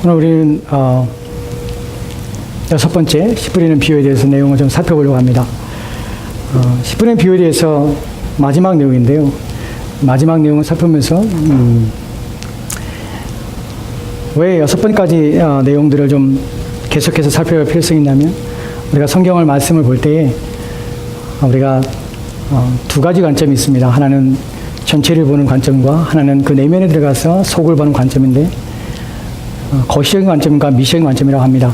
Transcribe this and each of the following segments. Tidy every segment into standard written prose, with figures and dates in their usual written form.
오늘 우리는 여섯 번째 씨 뿌리는 비유에 대해서 내용을 좀 살펴보려고 합니다. 씨 뿌리는 비유에 대해서 마지막 내용인데요. 마지막 내용을 살펴보면서 왜 여섯 번까지 내용들을 좀 계속해서 살펴볼 필요성이 있냐면, 우리가 성경을 말씀을 볼 때에 우리가 두 가지 관점이 있습니다. 하나는 전체를 보는 관점과 하나는 그 내면에 들어가서 속을 보는 관점인데, 거시적인 관점과 미시적인 관점이라고 합니다.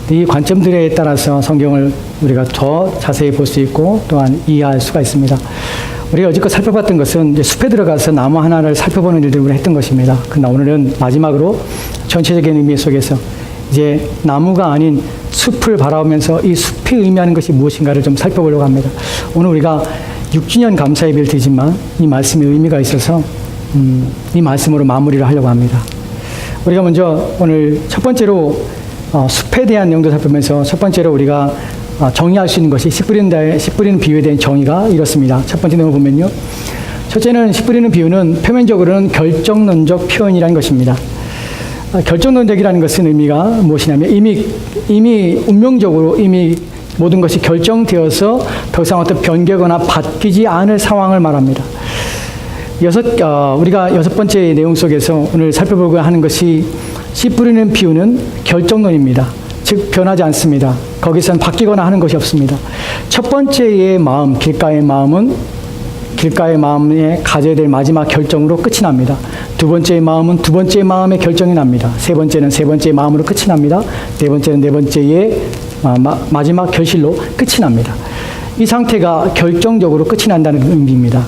이 관점들에 따라서 성경을 우리가 더 자세히 볼 수 있고 또한 이해할 수가 있습니다. 우리가 여지껏 살펴봤던 것은 이제 숲에 들어가서 나무 하나를 살펴보는 일들을 했던 것입니다. 그러나 오늘은 마지막으로 전체적인 의미 속에서 이제 나무가 아닌 숲을 바라보면서 이 숲이 의미하는 것이 무엇인가를 좀 살펴보려고 합니다. 오늘 우리가 6주년 감사 예배를 드리지만 이 말씀의 의미가 있어서 이 말씀으로 마무리를 하려고 합니다. 우리가 먼저 오늘 첫 번째로 숲에 대한 내용도 살펴보면서 첫 번째로 우리가 정의할 수 있는 것이 씨 뿌리는 비유에 대한 정의가 이렇습니다. 첫 번째 내용을 보면요. 첫째는 씨 뿌리는 비유는 표면적으로는 결정론적 표현이라는 것입니다. 결정론적이라는 것은 의미가 무엇이냐면 이미 운명적으로 이미 모든 것이 결정되어서 더 이상 어떤 변개거나 바뀌지 않을 상황을 말합니다. 우리가 여섯 번째 내용 속에서 오늘 살펴보고 하는 것이 씨 뿌리는 비유는 결정론입니다. 즉 변하지 않습니다. 거기서는 바뀌거나 하는 것이 없습니다. 첫 번째의 마음, 길가의 마음은 길가의 마음에 가져야 될 마지막 결정으로 끝이 납니다. 두 번째의 마음은 두 번째의 마음의 결정이 납니다. 세 번째는 세 번째의 마음으로 끝이 납니다. 네 번째는 네 번째의 마지막 결실로 끝이 납니다. 이 상태가 결정적으로 끝이 난다는 의미입니다.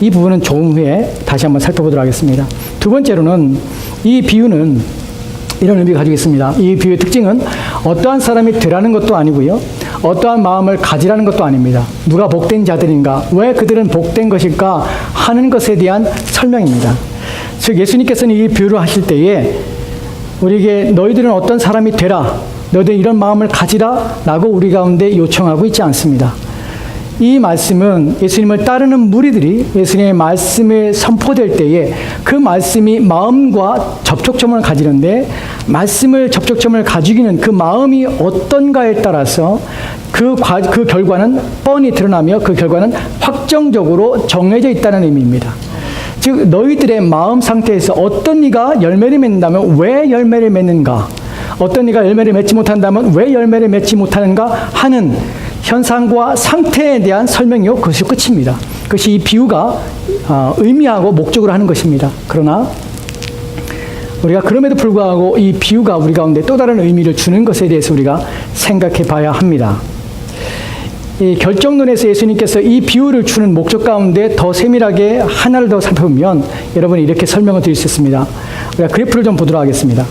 이 부분은 조금 후에 다시 한번 살펴보도록 하겠습니다. 두 번째로는 이 비유는 이런 의미가 가지고 있습니다. 이 비유의 특징은 어떠한 사람이 되라는 것도 아니고요. 어떠한 마음을 가지라는 것도 아닙니다. 누가 복된 자들인가? 왜 그들은 복된 것일까? 하는 것에 대한 설명입니다. 즉 예수님께서는 이 비유를 하실 때에 우리에게 너희들은 어떤 사람이 되라, 너희들 이런 마음을 가지라 라고 우리 가운데 요청하고 있지 않습니다. 이 말씀은 예수님을 따르는 무리들이 예수님의 말씀에 선포될 때에 그 말씀이 마음과 접촉점을 가지는데, 말씀을 접촉점을 가지기는 그 마음이 어떤가에 따라서 그 결과는 뻔히 드러나며 그 결과는 확정적으로 정해져 있다는 의미입니다. 즉 너희들의 마음 상태에서 어떤 이가 열매를 맺는다면 왜 열매를 맺는가, 어떤 이가 열매를 맺지 못한다면 왜 열매를 맺지 못하는가 하는 현상과 상태에 대한 설명이요, 그것이 끝입니다. 그것이 이 비유가 의미하고 목적으로 하는 것입니다. 그러나 우리가 그럼에도 불구하고 이 비유가 우리 가운데 또 다른 의미를 주는 것에 대해서 우리가 생각해 봐야 합니다. 이 결정론에서 예수님께서 이 비유를 주는 목적 가운데 더 세밀하게 하나를 더 살펴보면 여러분이 이렇게 설명을 드릴 수 있습니다. 우리가 그래프를 좀 보도록 하겠습니다.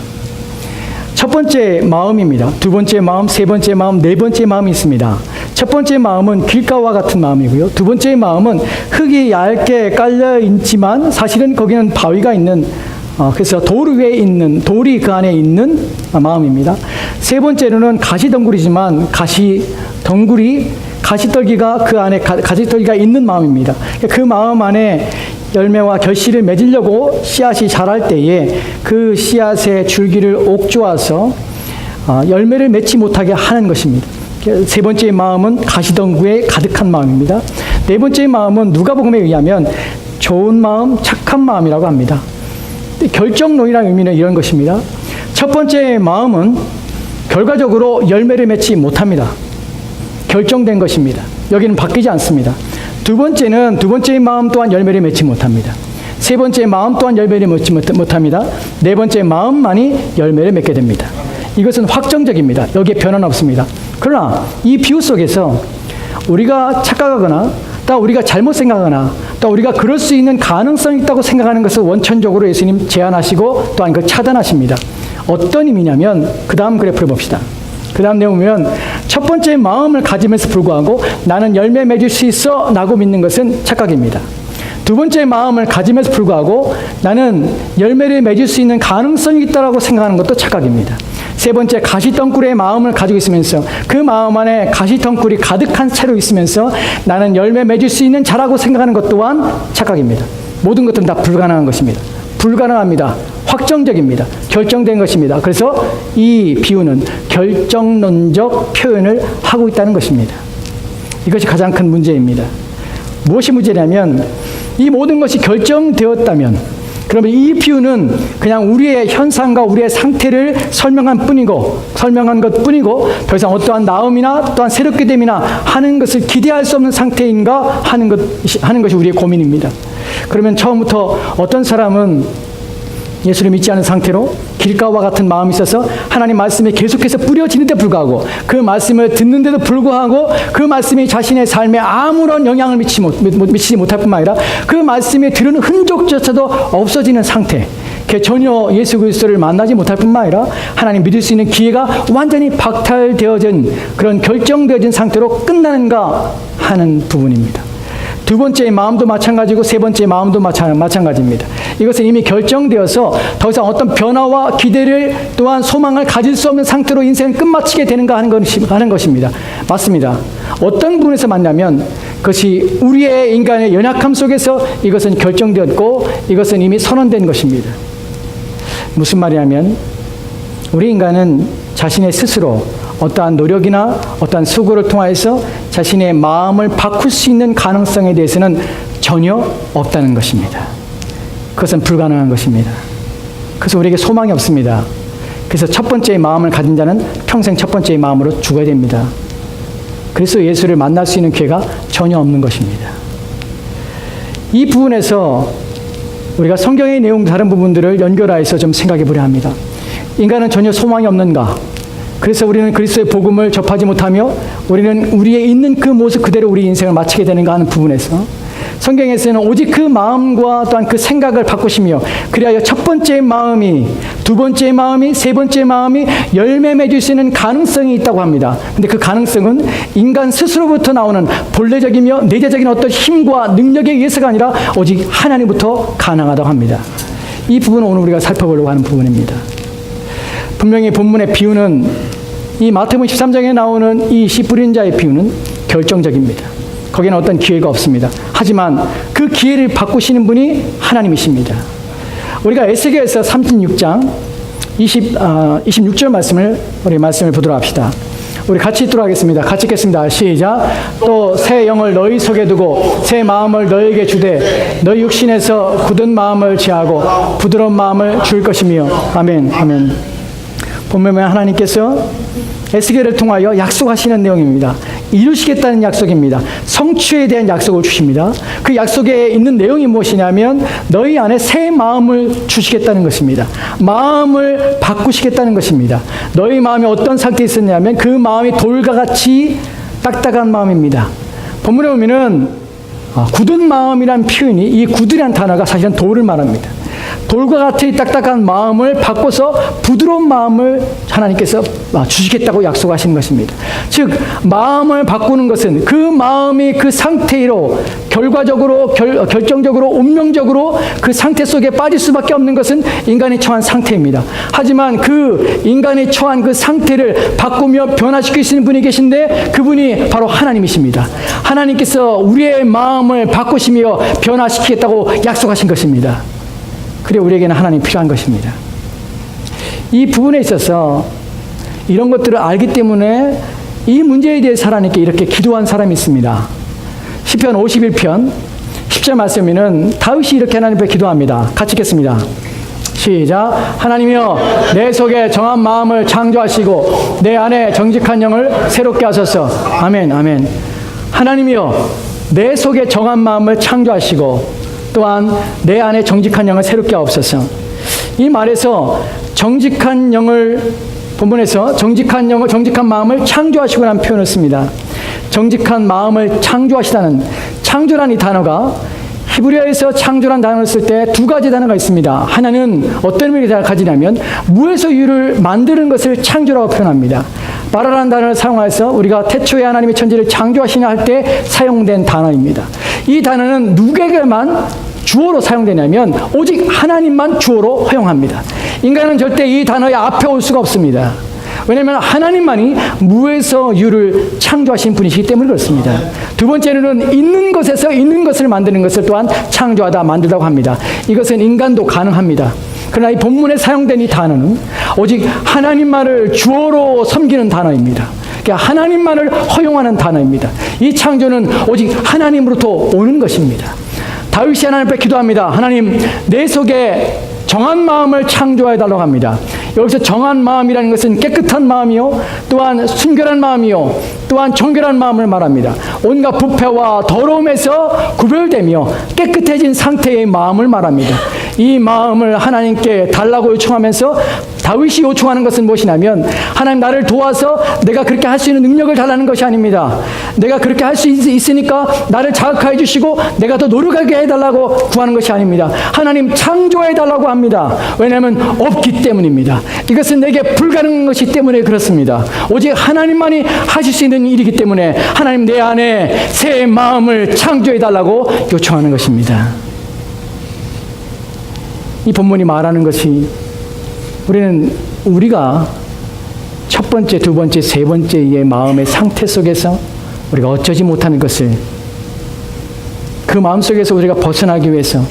첫 번째 마음입니다. 두 번째 마음, 세 번째 마음, 네 번째 마음이 있습니다. 첫 번째 마음은 길가와 같은 마음이고요. 두 번째 마음은 흙이 얇게 깔려 있지만 사실은 거기는 바위가 있는, 그래서 돌 위에 있는, 돌이 그 안에 있는 마음입니다. 세 번째로는 가시덩굴이지만 가시떨기가 그 안에 가시떨기가 있는 마음입니다. 그 마음 안에 열매와 결실을 맺으려고 씨앗이 자랄 때에 그 씨앗의 줄기를 옥조아서 열매를 맺지 못하게 하는 것입니다. 세 번째 마음은 가시덩굴에 가득한 마음입니다. 네 번째 마음은 누가복음에 의하면 좋은 마음, 착한 마음이라고 합니다. 결정론이라는 의미는 이런 것입니다. 첫 번째 마음은 결과적으로 열매를 맺지 못합니다. 결정된 것입니다. 여기는 바뀌지 않습니다. 두 번째는 두 번째의 마음 또한 열매를 맺지 못합니다. 세 번째 마음 또한 열매를 맺지 못합니다. 네 번째 마음만이 열매를 맺게 됩니다. 이것은 확정적입니다. 여기에 변화는 없습니다. 그러나 이 비유 속에서 우리가 착각하거나 또 우리가 잘못 생각하거나 또 우리가 그럴 수 있는 가능성이 있다고 생각하는 것을 원천적으로 예수님 제한하시고 또한 그걸 차단하십니다. 어떤 의미냐면 그 다음 그래프를 봅시다. 그 다음 내용 보면 첫 번째 마음을 가지면서 불구하고 나는 열매 맺을 수 있어 라고 믿는 것은 착각입니다. 두 번째 마음을 가지면서 불구하고 나는 열매를 맺을 수 있는 가능성이 있다고 생각하는 것도 착각입니다. 세 번째, 가시덩굴의 마음을 가지고 있으면서 그 마음 안에 가시덩굴이 가득한 채로 있으면서 나는 열매 맺을 수 있는 자라고 생각하는 것 또한 착각입니다. 모든 것들은 다 불가능한 것입니다. 불가능합니다. 확정적입니다. 결정된 것입니다. 그래서 이 비유는 결정론적 표현을 하고 있다는 것입니다. 이것이 가장 큰 문제입니다. 무엇이 문제냐면 이 모든 것이 결정되었다면 그러면 이 비유는 그냥 우리의 현상과 우리의 상태를 설명한 것 뿐이고 더 이상 어떠한 나음이나 또한 새롭게 됨이나 하는 것을 기대할 수 없는 상태인가 하는 것이 우리의 고민입니다. 그러면 처음부터 어떤 사람은 예수를 믿지 않은 상태로 길가와 같은 마음이 있어서 하나님 말씀이 계속해서 뿌려지는데 불구하고 그 말씀을 듣는데도 불구하고 그 말씀이 자신의 삶에 아무런 영향을 미치지 못할 뿐만 아니라 그 말씀이 들은 흔적조차도 없어지는 상태, 전혀 예수 그리스도를 만나지 못할 뿐만 아니라 하나님 믿을 수 있는 기회가 완전히 박탈되어진 그런 결정되어진 상태로 끝나는가 하는 부분입니다. 두 번째의 마음도 마찬가지고 세 번째의 마음도 마찬가지입니다. 이것은 이미 결정되어서 더 이상 어떤 변화와 기대를 또한 소망을 가질 수 없는 상태로 인생을 끝마치게 되는가 하는 것입니다. 맞습니다. 어떤 부분에서 맞냐면 그것이 우리의 인간의 연약함 속에서 이것은 결정되었고 이것은 이미 선언된 것입니다. 무슨 말이냐면 우리 인간은 자신의 스스로 어떠한 노력이나 어떠한 수고를 통하여서 자신의 마음을 바꿀 수 있는 가능성에 대해서는 전혀 없다는 것입니다. 그것은 불가능한 것입니다. 그래서 우리에게 소망이 없습니다. 그래서 첫 번째의 마음을 가진 자는 평생 첫 번째의 마음으로 죽어야 됩니다. 그래서 예수를 만날 수 있는 기회가 전혀 없는 것입니다. 이 부분에서 우리가 성경의 내용 다른 부분들을 연결하여서 좀 생각해 보려 합니다. 인간은 전혀 소망이 없는가? 그래서 우리는 그리스도의 복음을 접하지 못하며 우리는 우리의 있는 그 모습 그대로 우리 인생을 마치게 되는가 하는 부분에서 성경에서는 오직 그 마음과 또한 그 생각을 바꾸시며 그리하여 첫 번째 마음이 두 번째 마음이 세 번째 마음이 열매 맺을 수 있는 가능성이 있다고 합니다. 근데 그 가능성은 인간 스스로부터 나오는 본래적이며 내재적인 어떤 힘과 능력에 의해서가 아니라 오직 하나님부터 가능하다고 합니다. 이 부분은 오늘 우리가 살펴보려고 하는 부분입니다. 분명히 본문의 비유는 이 마태복음 13장에 나오는 이 씨 뿌린 자의 비유는 결정적입니다. 거기는 어떤 기회가 없습니다. 하지만 그 기회를 바꾸시는 분이 하나님이십니다. 우리가 에스겔서 36장 26절 말씀을 보도록 합시다. 우리 같이 읽도록 하겠습니다. 같이 읽겠습니다. 시작. 또 새 영을 너희 속에 두고 새 마음을 너희에게 주되 너희 육신에서 굳은 마음을 제하고 부드러운 마음을 줄 것이며. 아멘. 아멘. 본문에 하나님께서 에스겔을 통하여 약속하시는 내용입니다. 이루시겠다는 약속입니다. 성취에 대한 약속을 주십니다. 그 약속에 있는 내용이 무엇이냐면 너희 안에 새 마음을 주시겠다는 것입니다. 마음을 바꾸시겠다는 것입니다. 너희 마음이 어떤 상태에 있었냐면 그 마음이 돌과 같이 딱딱한 마음입니다. 본문에 보면은 굳은 마음이라는 표현이 이 굳으라는 단어가 사실은 돌을 말합니다. 돌과 같이 딱딱한 마음을 바꿔서 부드러운 마음을 하나님께서 주시겠다고 약속하시는 것입니다. 즉 마음을 바꾸는 것은 그 마음이 그 상태로 결정적으로 운명적으로 그 상태 속에 빠질 수밖에 없는 것은 인간이 처한 상태입니다. 하지만 그 인간이 처한 그 상태를 바꾸며 변화시킬 수 있는 분이 계신데 그분이 바로 하나님이십니다. 하나님께서 우리의 마음을 바꾸시며 변화시키겠다고 약속하신 것입니다. 그래 우리에게는 하나님이 필요한 것입니다. 이 부분에 있어서 이런 것들을 알기 때문에 이 문제에 대해서 하나님께 이렇게 기도한 사람이 있습니다. 시편 51편 10절 말씀에는 다윗이 이렇게 하나님 앞에 기도합니다. 같이 읽겠습니다. 시작. 하나님이여 내 속에 정한 마음을 창조하시고 내 안에 정직한 영을 새롭게 하소서. 아멘. 아멘. 하나님이여 내 속에 정한 마음을 창조하시고 또한 내 안에 정직한 영을 새롭게 하옵소서. 이 말에서 정직한 영을 본문에서 정직한 마음을 창조하시고라는 표현을 씁니다. 정직한 마음을 창조하시다는 창조란 이 단어가 히브리어에서 창조란 단어를 쓸 때 두 가지 단어가 있습니다. 하나는 어떤 의미를 가지냐면 무에서 유를 만드는 것을 창조라고 표현합니다. 바라라는 단어를 사용해서 우리가 태초에 하나님의 천지를 창조하시냐 할 때 사용된 단어입니다. 이 단어는 누구에게만 주어로 사용되냐면 오직 하나님만 주어로 허용합니다. 인간은 절대 이 단어의 앞에 올 수가 없습니다. 왜냐하면 하나님만이 무에서 유를 창조하신 분이시기 때문에 그렇습니다. 두 번째로는 있는 것에서 있는 것을 만드는 것을 또한 창조하다 만들다고 합니다. 이것은 인간도 가능합니다. 그러나 이 본문에 사용된 이 단어는 오직 하나님만을 주어로 섬기는 단어입니다. 그러니까 하나님만을 허용하는 단어입니다. 이 창조는 오직 하나님으로부터 오는 것입니다. 다윗이 하나님 앞에 기도합니다. 하나님, 내 속에 정한 마음을 창조해 달라고 합니다. 여기서 정한 마음이라는 것은 깨끗한 마음이요, 또한 순결한 마음이요, 또한 정결한 마음을 말합니다. 온갖 부패와 더러움에서 구별되며 깨끗해진 상태의 마음을 말합니다. 이 마음을 하나님께 달라고 요청하면서 다윗이 요청하는 것은 무엇이냐면, 하나님, 나를 도와서 내가 그렇게 할 수 있는 능력을 달라는 것이 아닙니다. 내가 그렇게 할 수 있으니까 나를 자극해 주시고 내가 더 노력하게 해달라고 구하는 것이 아닙니다. 하나님, 창조해 달라고 합니다. 왜냐하면 없기 때문입니다. 이것은 내게 불가능한 것이 때문에 그렇습니다. 오직 하나님만이 하실 수 있는 일이기 때문에 하나님, 내 안에 새 마음을 창조해 달라고 요청하는 것입니다. 이 본문이 말하는 것이, 우리가 첫 번째, 두 번째, 세 번째의 마음의 상태 속에서 우리가 어쩌지 못하는 것을, 그 마음 속에서 우리가 벗어나기 위해서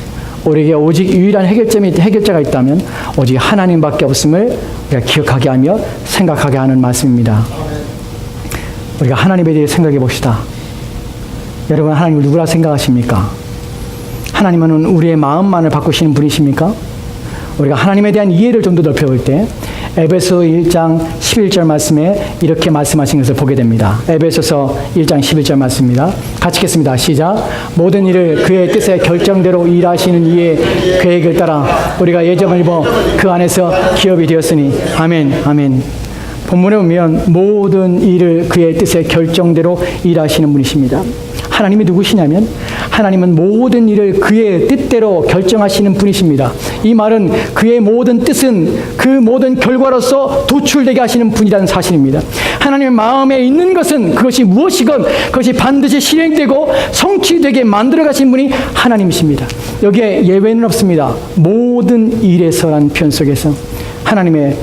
우리에게 오직 유일한 해결자가 있다면 오직 하나님밖에 없음을 우리가 기억하게 하며 생각하게 하는 말씀입니다. 우리가 하나님에 대해 생각해 봅시다. 여러분, 하나님을 누구라 생각하십니까? 하나님은 우리의 마음만을 바꾸시는 분이십니까? 우리가 하나님에 대한 이해를 좀 더 넓혀볼 때 에베소 1장 11절 말씀에 이렇게 말씀하신 것을 보게 됩니다. 에베소서 1장 11절 말씀입니다. 같이 읽겠습니다. 시작. 모든 일을 그의 뜻의 결정대로 일하시는 이의 계획을 따라 우리가 예정을 입어 그 안에서 기업이 되었으니. 아멘. 아멘. 본문에 보면 모든 일을 그의 뜻의 결정대로 일하시는 분이십니다. 하나님이 누구시냐면, 하나님은 모든 일을 그의 뜻대로 결정하시는 분이십니다. 이 말은 그의 모든 뜻은 그 모든 결과로서 도출되게 하시는 분이라는 사실입니다. 하나님의 마음에 있는 것은 그것이 무엇이건 그것이 반드시 실행되고 성취되게 만들어 가신 분이 하나님이십니다. 여기에 예외는 없습니다. 모든 일에서라는 표현 속에서 하나님의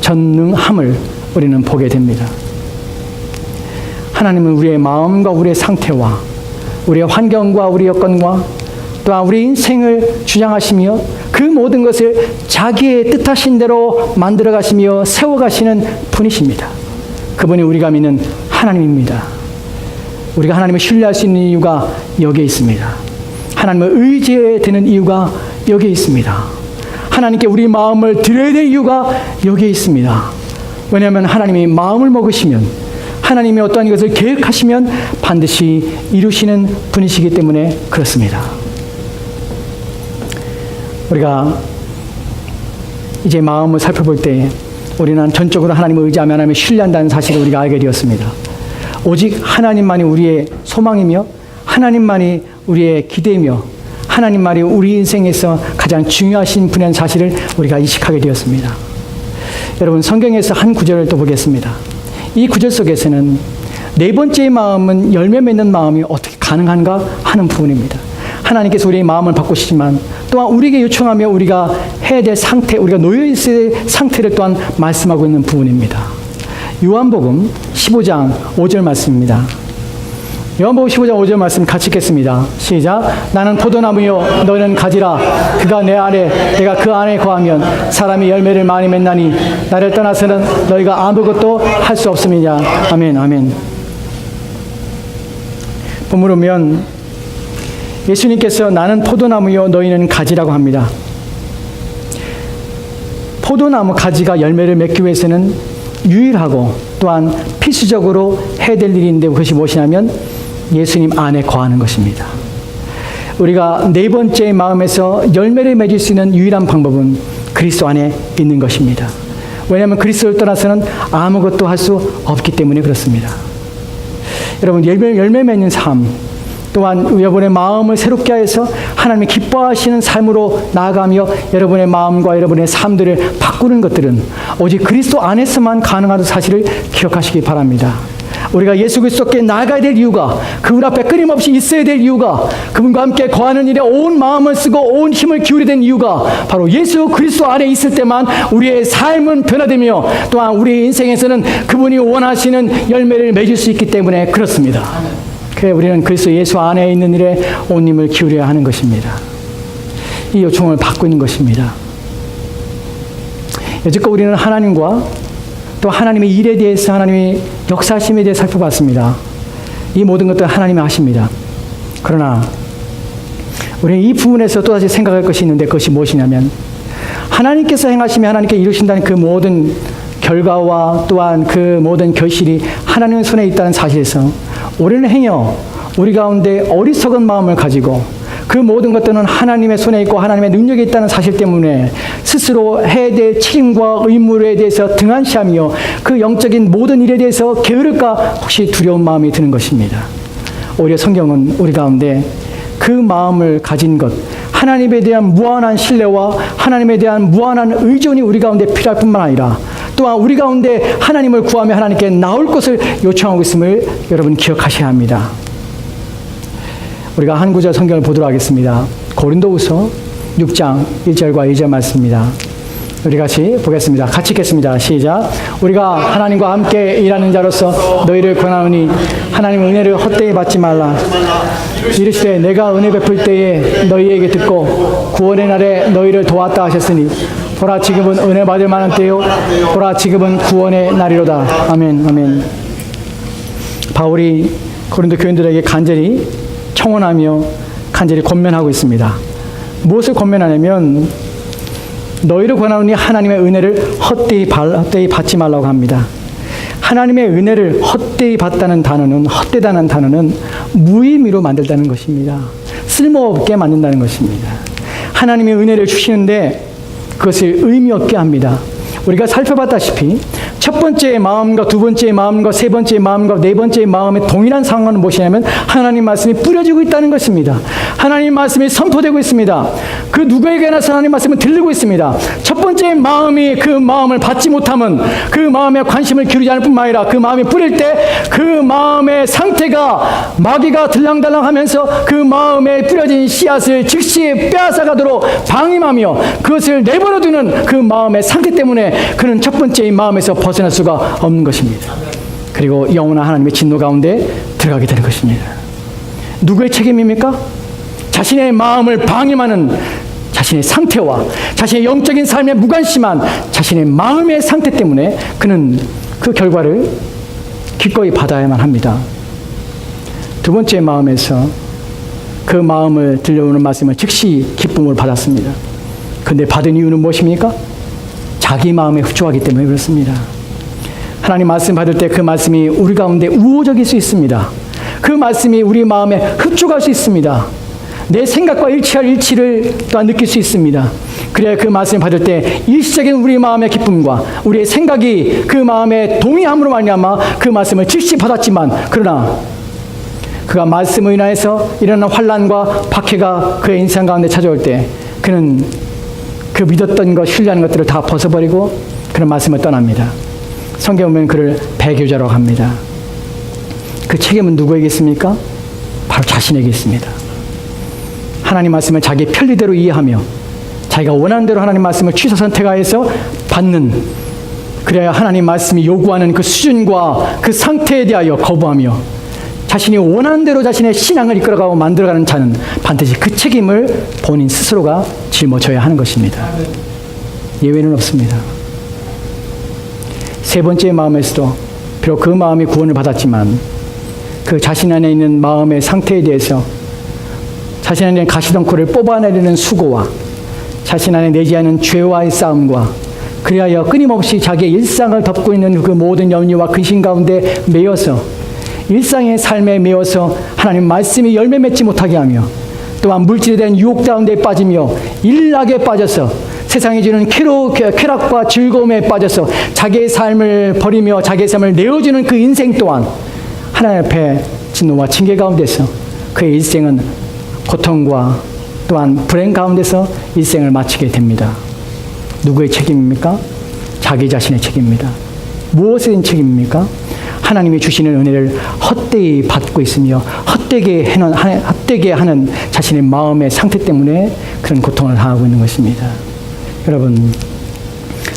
전능함을 우리는 보게 됩니다. 하나님은 우리의 마음과 우리의 상태와 우리의 환경과 우리 여건과 또한 우리 인생을 주장하시며 그 모든 것을 자기의 뜻하신 대로 만들어 가시며 세워 가시는 분이십니다. 그분이 우리가 믿는 하나님입니다. 우리가 하나님을 신뢰할 수 있는 이유가 여기에 있습니다. 하나님을 의지해야 되는 이유가 여기에 있습니다. 하나님께 우리 마음을 드려야 될 이유가 여기에 있습니다. 왜냐하면 하나님이 마음을 먹으시면, 하나님이 어떠한 것을 계획하시면 반드시 이루시는 분이시기 때문에 그렇습니다. 우리가 이제 마음을 살펴볼 때 우리는 전적으로 하나님을 의지하며 하나님을 신뢰한다는 사실을 우리가 알게 되었습니다. 오직 하나님만이 우리의 소망이며 하나님만이 우리의 기대이며 하나님만이 우리 인생에서 가장 중요하신 분이라는 사실을 우리가 인식하게 되었습니다. 여러분, 성경에서 한 구절을 또 보겠습니다. 이 구절 속에서는 네 번째의 마음은 열매 맺는 마음이 어떻게 가능한가 하는 부분입니다. 하나님께서 우리의 마음을 바꾸시지만 또한 우리에게 요청하며 우리가 해야 될 상태, 우리가 놓여있을 상태를 또한 말씀하고 있는 부분입니다. 요한복음 15장 5절 말씀입니다. 요한복음 15장 5절 말씀 같이 읽겠습니다. 시작. 나는 포도나무요 너는 가지라. 그가 내 안에 내가 그 안에 거하면 사람이 열매를 많이 맺나니 나를 떠나서는 너희가 아무것도 할 수 없음이냐. 아멘. 아멘. 본문을 보면 예수님께서 나는 포도나무요 너희는 가지라고 합니다. 포도나무 가지가 열매를 맺기 위해서는 유일하고 또한 필수적으로 해야 될 일인데 그것이 무엇이냐면 예수님 안에 거하는 것입니다. 우리가 네 번째 마음에서 열매를 맺을 수 있는 유일한 방법은 그리스도 안에 있는 것입니다. 왜냐하면 그리스도를 떠나서는 아무것도 할 수 없기 때문에 그렇습니다. 여러분, 열매 맺는 삶, 또한 여러분의 마음을 새롭게 하여서 하나님이 기뻐하시는 삶으로 나아가며 여러분의 마음과 여러분의 삶들을 바꾸는 것들은 오직 그리스도 안에서만 가능한 사실을 기억하시기 바랍니다. 우리가 예수 그리스도께 나아가야 될 이유가, 그분 앞에 끊임없이 있어야 될 이유가, 그분과 함께 거하는 일에 온 마음을 쓰고 온 힘을 기울여야 된 이유가 바로 예수 그리스도 안에 있을 때만 우리의 삶은 변화되며 또한 우리 인생에서는 그분이 원하시는 열매를 맺을 수 있기 때문에 그렇습니다. 그래 우리는 그리스도 예수 안에 있는 일에 온 힘을 기울여야 하는 것입니다. 이 요청을 받고 있는 것입니다. 여지껏 우리는 하나님과 또 하나님의 일에 대해서, 하나님의 역사심에 대해 살펴봤습니다. 이 모든 것들 하나님이 하십니다. 그러나 우리는 이 부분에서 또다시 생각할 것이 있는데, 그것이 무엇이냐면 하나님께서 행하시며 하나님께 이루신다는 그 모든 결과와 또한 그 모든 결실이 하나님의 손에 있다는 사실에서 우리는 행여 우리 가운데 어리석은 마음을 가지고 그 모든 것들은 하나님의 손에 있고 하나님의 능력이 있다는 사실 때문에 스스로 해야 될 책임과 의무에 대해서 등한시하며 그 영적인 모든 일에 대해서 게으를까 혹시 두려운 마음이 드는 것입니다. 오히려 성경은 우리 가운데 그 마음을 가진 것, 하나님에 대한 무한한 신뢰와 하나님에 대한 무한한 의존이 우리 가운데 필요할 뿐만 아니라 또한 우리 가운데 하나님을 구하며 하나님께 나올 것을 요청하고 있음을 여러분 기억하셔야 합니다. 우리가 한 구절 성경을 보도록 하겠습니다. 고린도후서 6장 1절과 2절 말씀입니다. 우리 같이 보겠습니다. 같이 읽겠습니다. 시작. 우리가 하나님과 함께 일하는 자로서 너희를 권하노니 하나님의 은혜를 헛되이 받지 말라. 이르시되 내가 은혜 베풀 때에 너희에게 듣고 구원의 날에 너희를 도왔다 하셨으니 보라 지금은 은혜 받을 만한 때요 보라 지금은 구원의 날이로다. 아멘. 아멘. 바울이 고린도 교인들에게 간절히 청원하며 간절히 권면하고 있습니다. 무엇을 권면하냐면 너희를 권하노니 하나님의 은혜를 헛되이 받지 말라고 합니다. 하나님의 은혜를 헛되이 받다는 단어는, 헛되다는 단어는 무의미로 만들다는 것입니다. 쓸모없게 만든다는 것입니다. 하나님의 은혜를 주시는데 그것을 의미 없게 합니다. 우리가 살펴봤다시피 첫 번째 마음과 두 번째 마음과 세 번째 마음과 네 번째 마음의 동일한 상황은 무엇이냐면 하나님 말씀이 뿌려지고 있다는 것입니다. 하나님 말씀이 선포되고 있습니다. 그 누구에게나 하나님 말씀은 들리고 있습니다. 첫 번째 마음이 그 마음을 받지 못하면 그 마음에 관심을 기울이지 않을 뿐만 아니라 그 마음이 뿌릴 때 그 마음의 상태가 마귀가 들랑달랑하면서 그 마음에 뿌려진 씨앗을 즉시 빼앗아가도록 방임하며 그것을 내버려두는 그 마음의 상태 때문에 그는 첫 번째 마음에서 벗어날 수가 없는 것입니다. 그리고 영원한 하나님의 진노 가운데 들어가게 되는 것입니다. 누구의 책임입니까? 자신의 마음을 방임하는 자신의 상태와 자신의 영적인 삶에 무관심한 자신의 마음의 상태 때문에 그는 그 결과를 기꺼이 받아야만 합니다. 두 번째 마음에서 그 마음을 들려오는 말씀을 즉시 기쁨을 받았습니다. 그런데 받은 이유는 무엇입니까? 자기 마음에 흡족하기 때문에 그렇습니다. 하나님 말씀 받을 때 그 말씀이 우리 가운데 우호적일 수 있습니다. 그 말씀이 우리 마음에 흡족할 수 있습니다. 내 생각과 일치할 일치를 또한 느낄 수 있습니다. 그래야 그 말씀을 받을 때 일시적인 우리 마음의 기쁨과 우리의 생각이 그 마음에 동의함으로 말미암아 그 말씀을 즉시 받았지만 그러나 그가 말씀을 인하여서 일어나는 환난과 박해가 그의 인생 가운데 찾아올 때 그는 그 믿었던 것, 신뢰하는 것들을 다 벗어버리고 그런 말씀을 떠납니다. 성경에 보면 그를 배교자라고 합니다. 그 책임은 누구에게 있습니까? 바로 자신에게 있습니다. 하나님 말씀을 자기 편리대로 이해하며 자기가 원하는 대로 하나님 말씀을 취사 선택하여서 받는, 그래야 하나님 말씀이 요구하는 그 수준과 그 상태에 대하여 거부하며 자신이 원하는 대로 자신의 신앙을 이끌어가고 만들어가는 자는 반드시 그 책임을 본인 스스로가 짊어져야 하는 것입니다. 예외는 없습니다. 세 번째 마음에서도 비록 그 마음이 구원을 받았지만 그 자신 안에 있는 마음의 상태에 대해서 자신 안에 있는 가시덩굴을 뽑아내려는 수고와 자신 안에 내지 않은 죄와의 싸움과 그리하여 끊임없이 자기의 일상을 덮고 있는 그 모든 염려와 근심 가운데 매여서 일상의 삶에 매여서 하나님 말씀이 열매 맺지 못하게 하며 또한 물질에 대한 유혹 가운데 빠지며 일락에 빠져서 세상이 주는 쾌락과 즐거움에 빠져서 자기의 삶을 버리며 자기의 삶을 내어주는 그 인생 또한 하나님 앞에 진노와 징계 가운데서 그의 일생은 고통과 또한 불행 가운데서 일생을 마치게 됩니다. 누구의 책임입니까? 자기 자신의 책임입니다. 무엇의 책임입니까? 하나님이 주시는 은혜를 헛되이 받고 있으며 헛되게 하는 자신의 마음의 상태 때문에 그런 고통을 당하고 있는 것입니다. 여러분,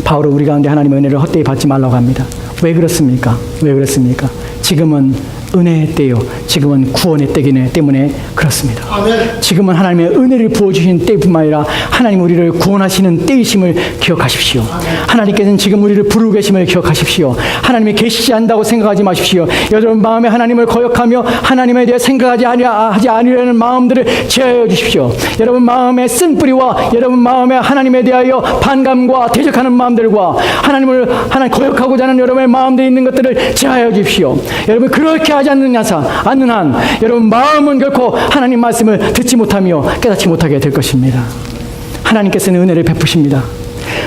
바울은 우리 가운데 하나님의 은혜를 헛되이 받지 말라고 합니다. 왜 그렇습니까? 왜 그렇습니까? 지금은 은혜의 때요. 지금은 구원의 때이기 때문에 그렇습니다. 아멘. 지금은 하나님의 은혜를 부어주신 때뿐만 아니라 하나님 우리를 구원하시는 때이심을 기억하십시오. 아멘. 하나님께서는 지금 우리를 부르고 계심을 기억하십시오. 하나님이 계시지 않는다고 생각하지 마십시오. 여러분 마음에 하나님을 거역하며 하나님에 대해 생각하지 아니하는 마음들을 제하여 주십시오. 여러분 마음의 쓴뿌리와 여러분 마음에 하나님에 대하여 반감과 대적하는 마음들과 하나님 거역하고자 하는 여러분의 마음들이 있는 것들을 제하여 주십시오. 여러분 그렇게 하지 않는 한 여러분 마음은 결코 하나님 말씀을 듣지 못하며 깨닫지 못하게 될 것입니다. 하나님께서는 은혜를 베푸십니다.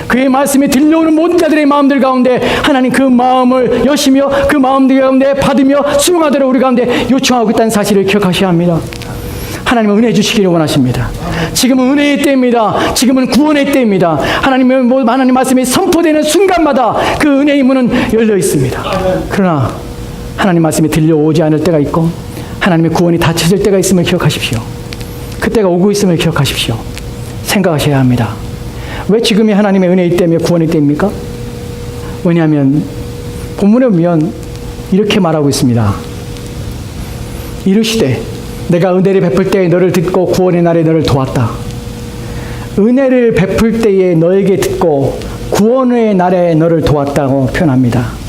그의 말씀이 들려오는 모든 자들의 마음들 가운데 하나님 그 마음을 여시며 그 마음들 가운데 받으며 수용하도록 우리 가운데 요청하고 있다는 사실을 기억하셔야 합니다. 하나님은 은혜 주시기를 원하십니다. 지금은 은혜의 때입니다. 지금은 구원의 때입니다. 하나님 말씀이 선포되는 순간마다 그 은혜의 문은 열려 있습니다. 그러나 하나님 말씀이 들려오지 않을 때가 있고 하나님의 구원이 닫혀질 때가 있음을 기억하십시오. 그때가 오고 있음을 기억하십시오. 생각하셔야 합니다. 왜 지금이 하나님의 은혜의 때며 구원의 때입니까? 왜냐하면 본문에 보면 이렇게 말하고 있습니다. 이르시되 내가 은혜를 베풀 때에 너를 듣고 구원의 날에 너를 도왔다. 은혜를 베풀 때에 너에게 듣고 구원의 날에 너를 도왔다고 표현합니다.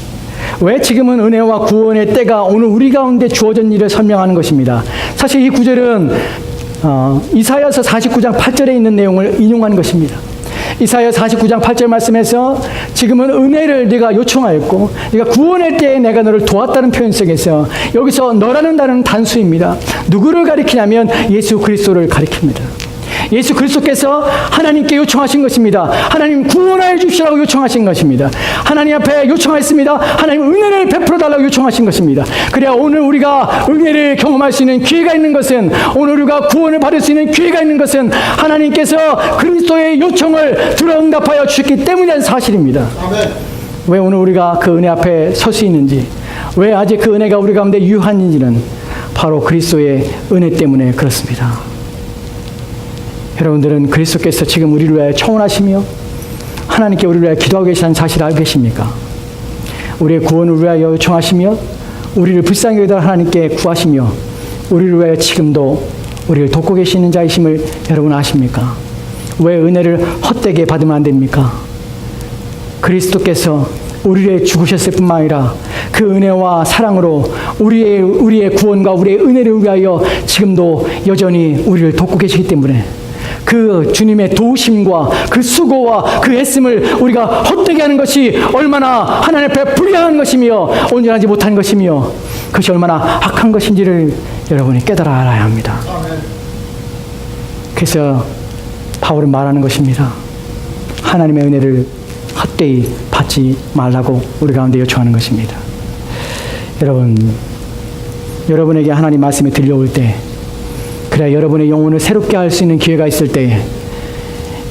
왜 지금은 은혜와 구원의 때가 오늘 우리 가운데 주어진 일을 설명하는 것입니다. 사실 이 구절은 이사야서 49장 8절에 있는 내용을 인용한 것입니다. 이사야 49장 8절 말씀에서 지금은 은혜를 네가 요청하였고 네가 구원의 때에 내가 너를 도왔다는 표현 속에서 여기서 너라는 단어는 단수입니다. 누구를 가리키냐면 예수 그리스도를 가리킵니다. 예수 그리스도께서 하나님께 요청하신 것입니다. 하나님 구원하여 주시라고 요청하신 것입니다. 하나님 앞에 요청하였습니다. 하나님 은혜를 베풀어 달라고 요청하신 것입니다. 그래야 오늘 우리가 은혜를 경험할 수 있는 기회가 있는 것은 오늘 우리가 구원을 받을 수 있는 기회가 있는 것은 하나님께서 그리스도의 요청을 들어 응답하여 주셨기 때문이라는 사실입니다. 아멘. 왜 오늘 우리가 그 은혜 앞에 설 수 있는지, 왜 아직 그 은혜가 우리 가운데 유한인지는 바로 그리스도의 은혜 때문에 그렇습니다. 여러분들은 그리스도께서 지금 우리를 위하여 청원하시며 하나님께 우리를 위하여 기도하고 계시다는 사실을 알고 계십니까? 우리의 구원을 위하여 요청하시며 우리를 불쌍히 여겨 하나님께 구하시며 우리를 위하여 지금도 우리를 돕고 계시는 자이심을 여러분 아십니까? 왜 은혜를 헛되게 받으면 안 됩니까? 그리스도께서 우리를 죽으셨을 뿐만 아니라 그 은혜와 사랑으로 우리의 구원과 우리의 은혜를 위하여 지금도 여전히 우리를 돕고 계시기 때문에 그 주님의 도우심과 그 수고와 그 애씀을 우리가 헛되게 하는 것이 얼마나 하나님 앞에 불의한 것이며 온전하지 못한 것이며 그것이 얼마나 악한 것인지를 여러분이 깨달아 알아야 합니다. 그래서 바울은 말하는 것입니다. 하나님의 은혜를 헛되이 받지 말라고 우리 가운데 요청하는 것입니다. 여러분에게 하나님 말씀이 들려올 때 그래 여러분의 영혼을 새롭게 할 수 있는 기회가 있을 때에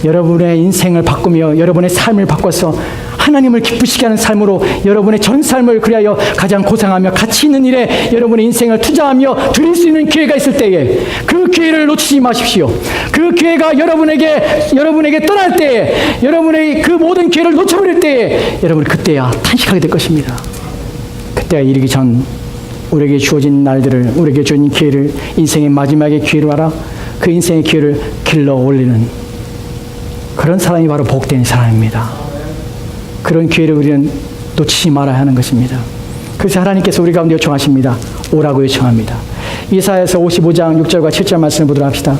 여러분의 인생을 바꾸며 여러분의 삶을 바꿔서 하나님을 기쁘시게 하는 삶으로 여러분의 전 삶을 그리하여 가장 고상하며 가치 있는 일에 여러분의 인생을 투자하며 드릴 수 있는 기회가 있을 때에 그 기회를 놓치지 마십시오. 그 기회가 여러분에게 떠날 때에 여러분의 그 모든 기회를 놓쳐버릴 때에 여러분이 그때야 탄식하게 될 것입니다. 그때가 이르기 전 우리에게 주어진 날들을 우리에게 주어진 기회를 인생의 마지막의 기회로 알아 그 인생의 기회를 길러 올리는 그런 사람이 바로 복된 사람입니다. 그런 기회를 우리는 놓치지 말아야 하는 것입니다. 그래서 하나님께서 우리 가운데 요청하십니다. 오라고 요청합니다. 이사야서 55장 6절과 7절 말씀을 보도록 합시다.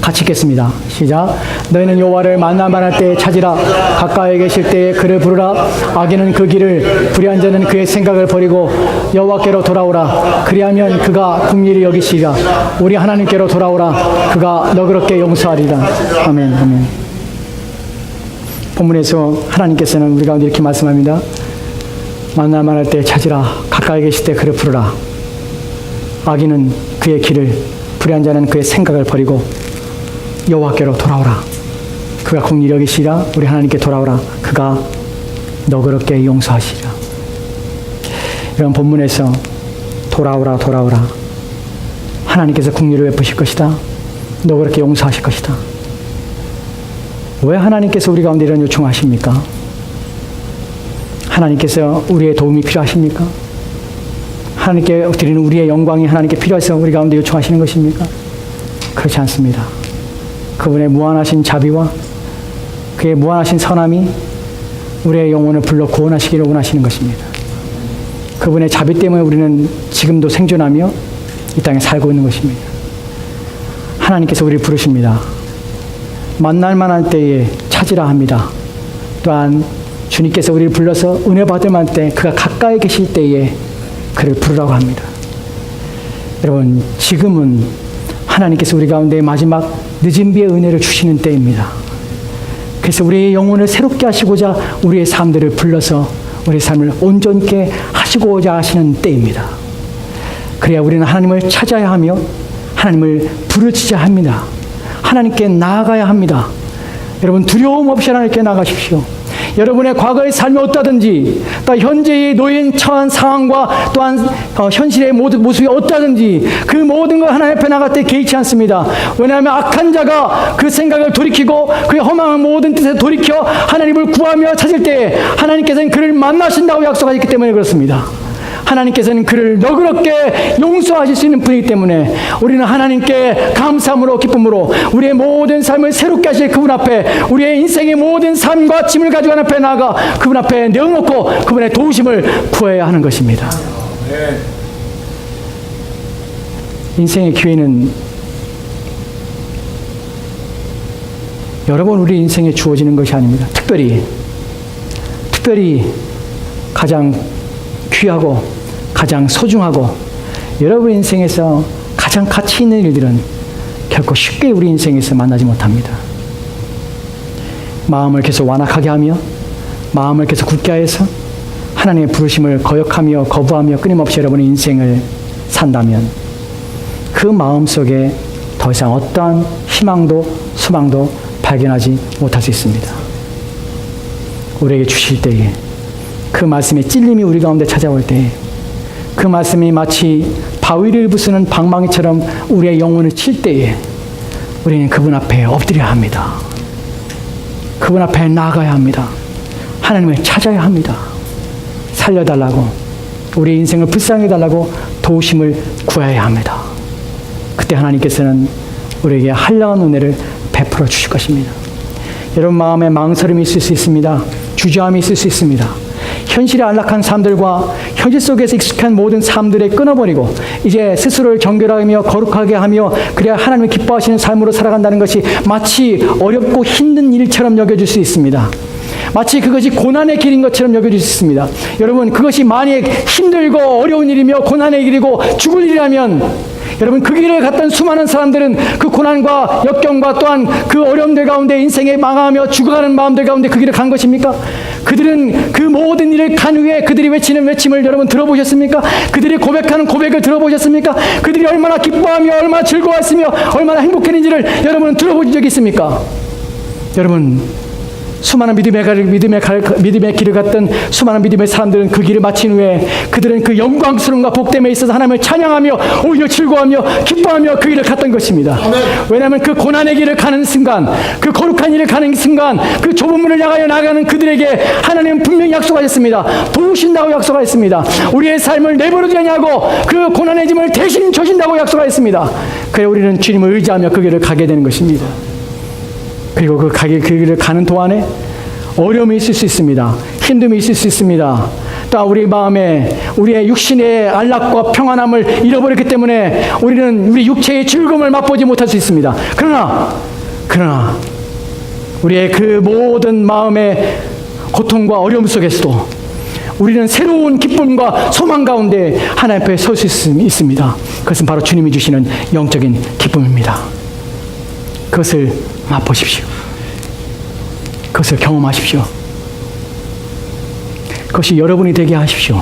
같이 읽겠습니다. 시작. 너희는 여호와를 만나만할 때에 찾으라. 가까이 계실 때에 그를 부르라. 악인은 그 길을 불의한 자는 그의 생각을 버리고 여호와께로 돌아오라. 그리하면 그가 긍휼히 여기시리라. 우리 하나님께로 돌아오라. 그가 너그럽게 용서하리라. 아멘. 아멘. 본문에서 하나님께서는 우리 가운데 이렇게 말씀합니다. 만나만할 때에 찾으라. 가까이 계실 때 그를 부르라. 악인은 그의 길을 불의한 자는 그의 생각을 버리고 여호와께로 돌아오라. 그가 긍휼히 여기시리라. 우리 하나님께 돌아오라. 그가 너그럽게 용서하시리라. 이런 본문에서 돌아오라 돌아오라, 하나님께서 긍휼을 베푸실 것이다, 너 그렇게 용서하실 것이다. 왜 하나님께서 우리 가운데 이런 요청하십니까? 하나님께서 우리의 도움이 필요하십니까? 하나님께 드리는 우리의 영광이 하나님께 필요해서 우리 가운데 요청하시는 것입니까? 그렇지 않습니다. 그분의 무한하신 자비와 그의 무한하신 선함이 우리의 영혼을 불러 구원하시기를 원하시는 것입니다. 그분의 자비 때문에 우리는 지금도 생존하며 이 땅에 살고 있는 것입니다. 하나님께서 우리를 부르십니다. 만날 만한 때에 찾으라 합니다. 또한 주님께서 우리를 불러서 은혜 받을 만한 때, 그가 가까이 계실 때에 그를 부르라고 합니다. 여러분, 지금은 하나님께서 우리 가운데 마지막 늦은 비의 은혜를 주시는 때입니다. 그래서 우리의 영혼을 새롭게 하시고자 우리의 삶들을 불러서 우리의 삶을 온전케 하시고자 하시는 때입니다. 그래야 우리는 하나님을 찾아야 하며 하나님을 부르짖어야 합니다. 하나님께 나아가야 합니다. 여러분, 두려움 없이 하나님께 나아가십시오. 여러분의 과거의 삶이 어떠하든지, 또 현재의 놓인 처한 상황과 또한 현실의 모든 모습이 어떠하든지 그 모든 걸 하나님 앞에 나갈 때 개의치 않습니다. 왜냐하면 악한 자가 그 생각을 돌이키고 그의 허망한 모든 뜻에 돌이켜 하나님을 구하며 찾을 때 하나님께서는 그를 만나신다고 약속하셨기 때문에 그렇습니다. 하나님께서는 그를 너그럽게 용서하실 수 있는 분이기 때문에 우리는 하나님께 감사함으로 기쁨으로 우리의 모든 삶을 새롭게 하실 그분 앞에, 우리의 인생의 모든 삶과 짐을 가지고 하나님 앞에 나아가 그분 앞에 내어놓고 그분의 도우심을 구해야 하는 것입니다. 인생의 기회는 여러 번 우리 인생에 주어지는 것이 아닙니다. 특별히 가장 귀하고 가장 소중하고 여러분 인생에서 가장 가치 있는 일들은 결코 쉽게 우리 인생에서 만나지 못합니다. 마음을 계속 완악하게 하며 마음을 계속 굳게 해서 하나님의 부르심을 거역하며 거부하며 끊임없이 여러분의 인생을 산다면 그 마음속에 더 이상 어떠한 희망도 소망도 발견하지 못할 수 있습니다. 우리에게 주실 때에, 그 말씀의 찔림이 우리 가운데 찾아올 때에, 그 말씀이 마치 바위를 부수는 방망이처럼 우리의 영혼을 칠 때에 우리는 그분 앞에 엎드려야 합니다. 그분 앞에 나아가야 합니다. 하나님을 찾아야 합니다. 살려달라고, 우리 인생을 불쌍히 해달라고 도우심을 구해야 합니다. 그때 하나님께서는 우리에게 한량한 은혜를 베풀어 주실 것입니다. 여러분 마음에 망설임이 있을 수 있습니다. 주저함이 있을 수 있습니다. 현실의 안락한 삶들과 현실 속에서 익숙한 모든 삶들을 끊어버리고 이제 스스로를 정결하며 거룩하게 하며 그래야 하나님을 기뻐하시는 삶으로 살아간다는 것이 마치 어렵고 힘든 일처럼 여겨질 수 있습니다. 마치 그것이 고난의 길인 것처럼 여겨질 수 있습니다. 여러분, 그것이 만약 힘들고 어려운 일이며 고난의 길이고 죽을 일이라면 여러분, 그 길을 갔던 수많은 사람들은 그 고난과 역경과 또한 그 어려움들 가운데 인생에 망하며 죽어가는 마음들 가운데 그 길을 간 것입니까? 그들은 그 모든 일을 간 후에 그들이 외치는 외침을 여러분 들어보셨습니까? 그들이 고백하는 고백을 들어보셨습니까? 그들이 얼마나 기뻐하며 얼마나 즐거워했으며 얼마나 행복했는지를 여러분은 들어보신 적이 있습니까? 여러분, 수많은 믿음의 길을 갔던 수많은 믿음의 사람들은 그 길을 마친 후에 그들은 그 영광스러움과 복됨에 있어서 하나님을 찬양하며 오히려 즐거워하며 기뻐하며 그 길을 갔던 것입니다. 왜냐하면 그 고난의 길을 가는 순간, 그 거룩한 일을 가는 순간, 그 좁은 문을 향하여 나가는 그들에게 하나님은 분명히 약속하셨습니다. 도우신다고 약속하셨습니다. 우리의 삶을 내버려 두냐고 그 고난의 짐을 대신 져신다고 약속하셨습니다. 그래 우리는 주님을 의지하며 그 길을 가게 되는 것입니다. 그리고 그 길을 가는 동안에 어려움이 있을 수 있습니다. 힘듦이 있을 수 있습니다. 또 우리 마음에 우리의 육신의 안락과 평안함을 잃어버렸기 때문에 우리는 우리 육체의 즐거움을 맛보지 못할 수 있습니다. 그러나 우리의 그 모든 마음의 고통과 어려움 속에서도 우리는 새로운 기쁨과 소망 가운데 하나님 앞에 설 수 있습니다. 그것은 바로 주님이 주시는 영적인 기쁨입니다. 그것을 맛보십시오. 그것을 경험하십시오. 그것이 여러분이 되게 하십시오.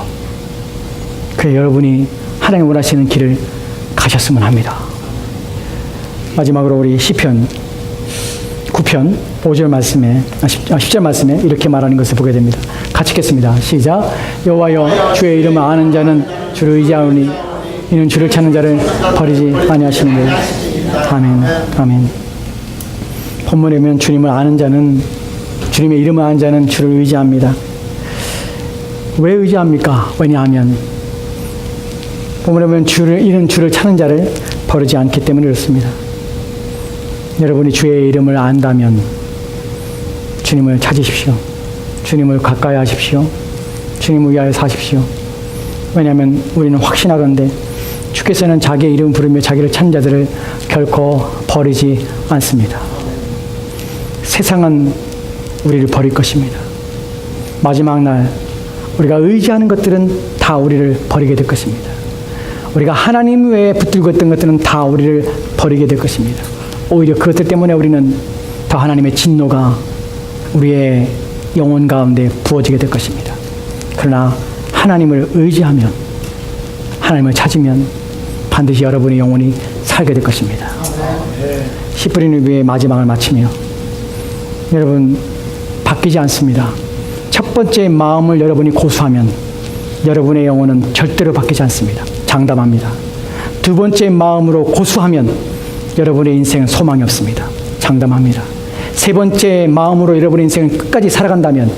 그래 여러분이 하나님 원하시는 길을 가셨으면 합니다. 마지막으로 우리 시편 9편 5절 말씀에 10절 말씀에 이렇게 말하는 것을 보게 됩니다. 같이 읽겠습니다. 시작. 여호와여 주의 이름을 아는 자는 주를 의지하오니 이는 주를 찾는 자를 버리지 아니하시는 아멘. 아멘. 본문에 보면 주님을 아는 자는, 주님의 이름을 아는 자는 주를 의지합니다. 왜 의지합니까? 왜냐하면 본문에 보면 이는 주를 찾는 자를 버리지 않기 때문에 그렇습니다. 여러분이 주의 이름을 안다면 주님을 찾으십시오. 주님을 가까이 하십시오. 주님을 위하여 사십시오. 왜냐하면 우리는 확신하건대 주께서는 자기의 이름 부르며 자기를 찾는 자들을 결코 버리지 않습니다. 세상은 우리를 버릴 것입니다. 마지막 날 우리가 의지하는 것들은 다 우리를 버리게 될 것입니다. 우리가 하나님 외에 붙들고 있던 것들은 다 우리를 버리게 될 것입니다. 오히려 그것들 때문에 우리는 더 하나님의 진노가 우리의 영혼 가운데 부어지게 될 것입니다. 그러나 하나님을 의지하면, 하나님을 찾으면 반드시 여러분의 영혼이 살게 될 것입니다. 씨 뿌리는 위에 마지막을 마치며 여러분 바뀌지 않습니다. 첫 번째 마음을 여러분이 고수하면 여러분의 영혼은 절대로 바뀌지 않습니다. 장담합니다. 두 번째 마음으로 고수하면 여러분의 인생은 소망이 없습니다. 장담합니다. 세 번째 마음으로 여러분의 인생을 끝까지 살아간다면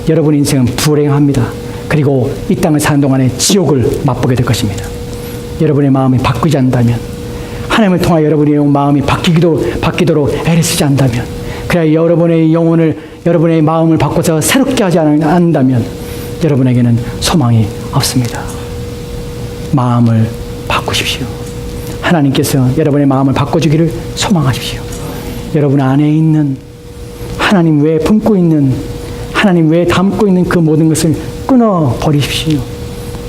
여러분의 인생은 불행합니다. 그리고 이 땅을 사는 동안에 지옥을 맛보게 될 것입니다. 여러분의 마음이 바뀌지 않는다면, 하나님을 통하여 여러분의 마음이 바뀌도록 애를 쓰지 않는다면, 그래야 여러분의 영혼을, 여러분의 마음을 바꿔서 새롭게 하지 않는다면 여러분에게는 소망이 없습니다. 마음을 바꾸십시오. 하나님께서 여러분의 마음을 바꿔주기를 소망하십시오. 여러분 안에 있는, 하나님 외에 품고 있는, 하나님 외에 담고 있는 그 모든 것을 끊어버리십시오.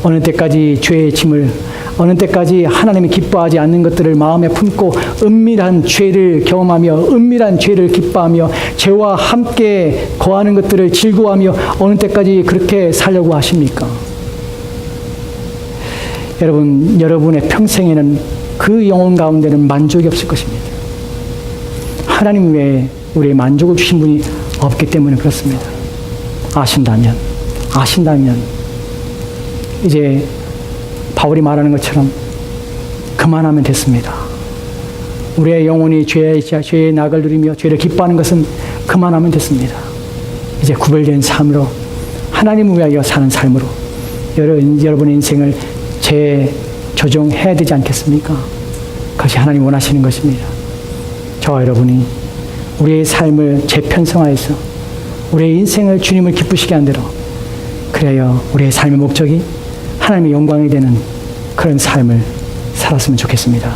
어느 때까지 죄의 짐을, 어느 때까지 하나님이 기뻐하지 않는 것들을 마음에 품고 은밀한 죄를 경험하며 은밀한 죄를 기뻐하며 죄와 함께 거하는 것들을 즐거워하며 어느 때까지 그렇게 살려고 하십니까? 여러분, 여러분의 평생에는 그 영혼 가운데는 만족이 없을 것입니다. 하나님 외에 우리의 만족을 주신 분이 없기 때문에 그렇습니다. 아신다면 이제 바울이 말하는 것처럼 그만하면 됐습니다. 우리의 영혼이 죄의 낙을 누리며 죄를 기뻐하는 것은 그만하면 됐습니다. 이제 구별된 삶으로, 하나님을 위하여 사는 삶으로 여러분의 인생을 재조정해야 되지 않겠습니까? 그것이 하나님 원하시는 것입니다. 저와 여러분이 우리의 삶을 재편성하여서 우리의 인생을 주님을 기쁘시게 한 대로, 그래야 우리의 삶의 목적이 하나님의 영광이 되는 그런 삶을 살았으면 좋겠습니다.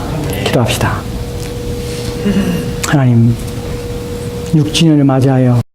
기도합시다. 하나님, 6주년을 맞이하여